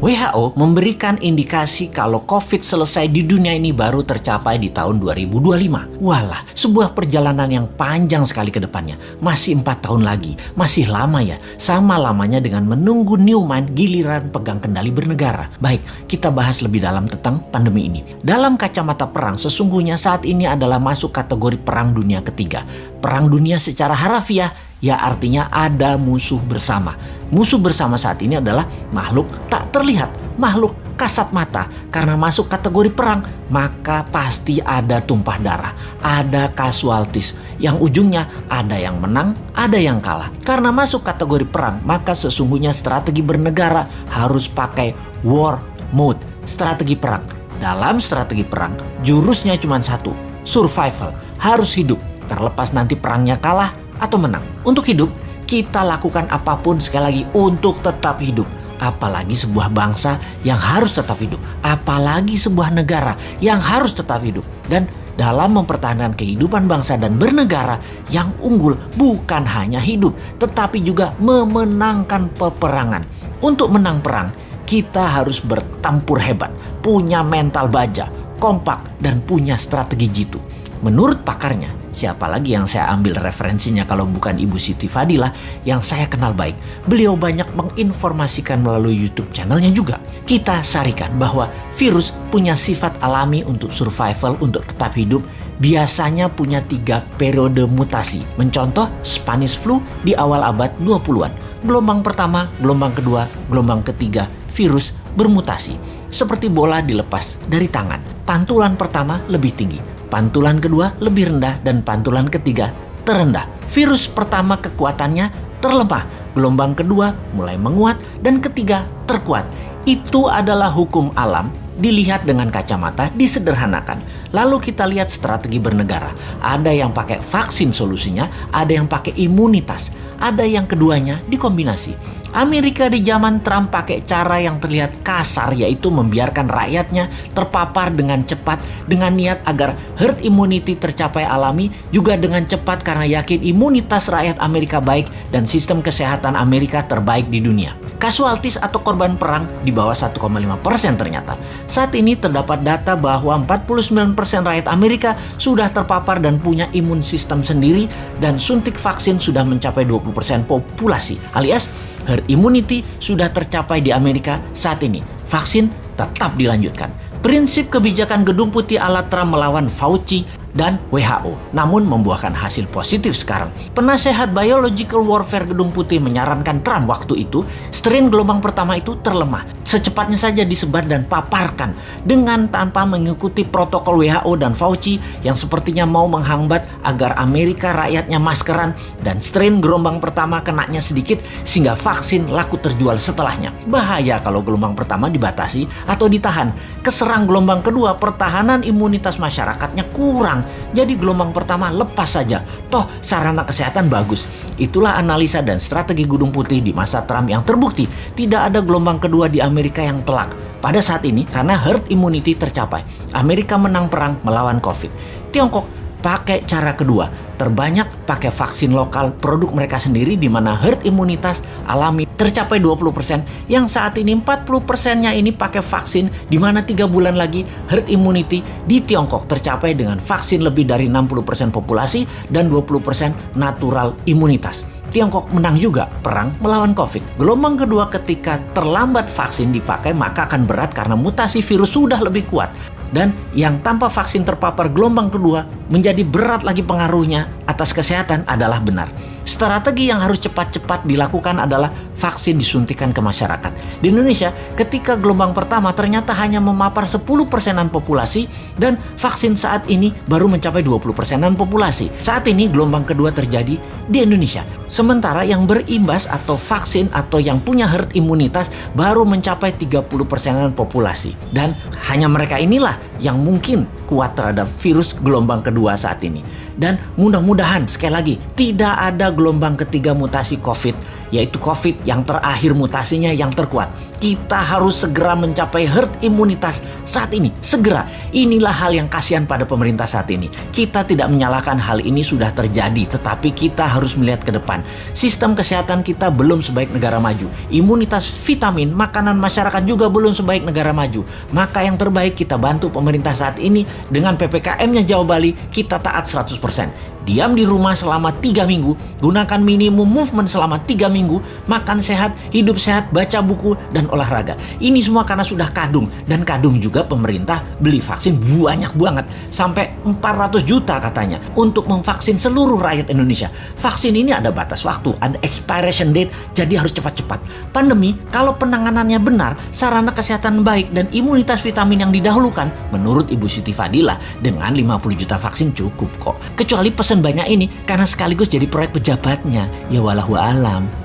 WHO memberikan indikasi kalau COVID selesai di dunia ini baru tercapai di tahun 2025. Walah, sebuah perjalanan yang panjang sekali ke depannya. Masih 4 tahun lagi. Masih lama ya. Sama lamanya dengan menunggu Newman giliran pegang kendali bernegara. Baik, kita bahas lebih dalam tentang pandemi ini. Dalam kacamata perang, sesungguhnya saat ini adalah masuk kategori perang dunia ketiga. Perang dunia secara harafiah ya artinya ada musuh bersama. Musuh bersama saat ini adalah makhluk tak terlihat, makhluk kasat mata. Karena masuk kategori perang, maka pasti ada tumpah darah, ada casualties. Yang ujungnya ada yang menang, ada yang kalah. Karena masuk kategori perang, maka sesungguhnya strategi bernegara harus pakai war mode, strategi perang. Dalam strategi perang, jurusnya cuma satu, survival, harus hidup. Terlepas nanti perangnya kalah atau menang. Untuk hidup, kita lakukan apapun sekali lagi untuk tetap hidup. Apalagi sebuah bangsa yang harus tetap hidup. Apalagi sebuah negara yang harus tetap hidup. Dan dalam mempertahankan kehidupan bangsa dan bernegara, yang unggul bukan hanya hidup, tetapi juga memenangkan peperangan. Untuk menang perang, kita harus bertempur hebat, punya mental baja, kompak, dan punya strategi jitu. Menurut pakarnya, siapa lagi yang saya ambil referensinya kalau bukan Ibu Siti Fadilah yang saya kenal baik. Beliau banyak menginformasikan melalui YouTube channelnya juga. Kita sarikan bahwa virus punya sifat alami untuk survival, untuk tetap hidup. Biasanya punya 3 periode mutasi. Mencontoh Spanish flu di awal abad 20-an. Gelombang pertama, gelombang kedua, gelombang ketiga, virus bermutasi. Seperti bola dilepas dari tangan. Pantulan pertama lebih tinggi. Pantulan kedua lebih rendah dan pantulan ketiga terendah. Virus pertama kekuatannya terlemah, gelombang kedua mulai menguat dan ketiga terkuat. Itu adalah hukum alam dilihat dengan kacamata disederhanakan. Lalu kita lihat strategi bernegara. Ada yang pakai vaksin solusinya, ada yang pakai imunitas, ada yang keduanya dikombinasi. Amerika di zaman Trump pakai cara yang terlihat kasar, yaitu membiarkan rakyatnya terpapar dengan cepat dengan niat agar herd immunity tercapai alami, juga dengan cepat karena yakin imunitas rakyat Amerika baik dan sistem kesehatan Amerika terbaik di dunia. Casualties atau korban perang di bawah 1,5% ternyata. Saat ini terdapat data bahwa 49% rakyat Amerika sudah terpapar dan punya imun sistem sendiri, dan suntik vaksin sudah mencapai 20% populasi, alias herd immunity sudah tercapai di Amerika saat ini. Vaksin tetap dilanjutkan. Prinsip kebijakan Gedung Putih ala Trump melawan Fauci dan WHO, namun membuahkan hasil positif sekarang. Penasehat Biological Warfare Gedung Putih menyarankan Trump waktu itu, strain gelombang pertama itu terlemah. Secepatnya saja disebar dan paparkan dengan tanpa mengikuti protokol WHO dan Fauci yang sepertinya mau menghambat agar Amerika rakyatnya maskeran dan strain gelombang pertama kenanya sedikit sehingga vaksin laku terjual setelahnya. Bahaya kalau gelombang pertama dibatasi atau ditahan. Keserang gelombang kedua, pertahanan imunitas masyarakatnya kurang. Jadi gelombang pertama lepas saja. Toh sarana kesehatan bagus. Itulah analisa dan strategi Gedung Putih di masa Trump yang terbukti tidak ada gelombang kedua di Amerika yang telak. Pada saat ini karena herd immunity tercapai, Amerika menang perang melawan COVID. Tiongkok pakai cara kedua, terbanyak pakai vaksin lokal produk mereka sendiri di mana herd imunitas alami tercapai 20%, yang saat ini 40%-nya ini pakai vaksin di mana 3 bulan lagi herd immunity di Tiongkok tercapai dengan vaksin lebih dari 60% populasi dan 20% natural imunitas. Tiongkok menang juga perang melawan COVID. Gelombang kedua ketika terlambat vaksin dipakai maka akan berat karena mutasi virus sudah lebih kuat. Dan yang tanpa vaksin terpapar gelombang kedua menjadi berat lagi pengaruhnya atas kesehatan adalah benar. Strategi yang harus cepat-cepat dilakukan adalah vaksin disuntikan ke masyarakat. Di Indonesia, ketika gelombang pertama ternyata hanya memapar 10%-an populasi dan vaksin saat ini baru mencapai 20%-an populasi. Saat ini gelombang kedua terjadi di Indonesia. Sementara yang berimbas atau vaksin atau yang punya herd imunitas baru mencapai 30%-an populasi. Dan hanya mereka inilah yang mungkin kuat terhadap virus gelombang kedua saat ini. Dan mudah-mudahan sekali lagi tidak ada gelombang ketiga mutasi COVID yaitu COVID yang terakhir mutasinya yang terkuat. Kita harus segera mencapai herd imunitas saat ini, segera. Inilah hal yang kasihan pada pemerintah saat ini. Kita tidak menyalahkan hal ini sudah terjadi, tetapi kita harus melihat ke depan. Sistem kesehatan kita belum sebaik negara maju. Imunitas vitamin, makanan masyarakat juga belum sebaik negara maju. Maka yang terbaik kita bantu pemerintah saat ini dengan PPKM-nya Jawa Bali, kita taat 100%. Diam di rumah selama 3 minggu, gunakan minimum movement selama 3 minggu, makan sehat, hidup sehat, baca buku, dan olahraga. Ini semua karena sudah kadung, dan kadung juga pemerintah beli vaksin banyak banget, sampai 400 juta katanya, untuk memvaksin seluruh rakyat Indonesia. Vaksin ini ada batas waktu, ada expiration date, jadi harus cepat-cepat. Pandemi, kalau penanganannya benar, sarana kesehatan baik, dan imunitas vitamin yang didahulukan, menurut Ibu Siti Fadila, dengan 50 juta vaksin cukup kok. Kecuali pesan banyak ini karena sekaligus jadi proyek pejabatnya. Ya walahu alam.